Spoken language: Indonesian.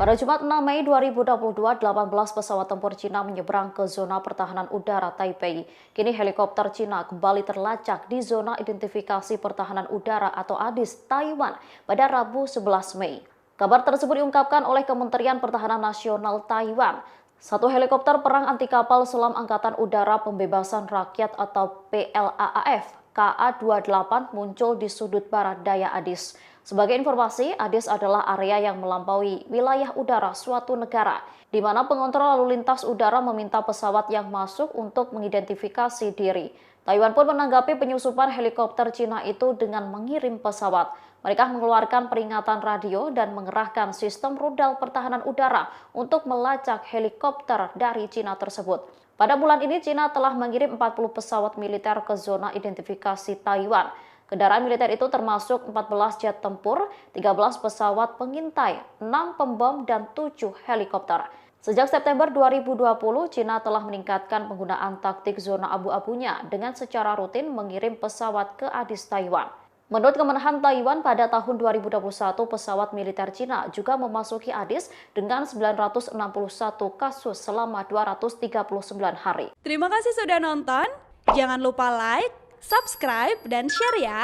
Pada Jumat 6 Mei 2022, 18 pesawat tempur Cina menyeberang ke zona pertahanan udara Taipei. Kini helikopter Cina kembali terlacak di zona identifikasi pertahanan udara atau ADIS Taiwan pada Rabu 11 Mei. Kabar tersebut diungkapkan oleh Kementerian Pertahanan Nasional Taiwan. Satu helikopter perang anti kapal selam Angkatan Udara Pembebasan Rakyat atau PLAAF KA-28 muncul di sudut barat daya ADIS. Sebagai informasi, ADIS adalah area yang melampaui wilayah udara suatu negara, di mana pengontrol lalu lintas udara meminta pesawat yang masuk untuk mengidentifikasi diri. Taiwan pun menanggapi penyusupan helikopter Cina itu dengan mengirim pesawat. Mereka mengeluarkan peringatan radio dan mengerahkan sistem rudal pertahanan udara untuk melacak helikopter dari Cina tersebut. Pada bulan ini, Cina telah mengirim 40 pesawat militer ke zona identifikasi Taiwan. Kendaraan militer itu termasuk 14 jet tempur, 13 pesawat pengintai, 6 pembom, dan 7 helikopter. Sejak September 2020, Cina telah meningkatkan penggunaan taktik zona abu-abunya dengan secara rutin mengirim pesawat ke ADIS Taiwan. Menurut Kemenhan Taiwan, pada tahun 2021, pesawat militer Cina juga memasuki ADIS dengan 961 kasus selama 239 hari. Terima kasih sudah nonton. Jangan lupa like, subscribe, dan share ya!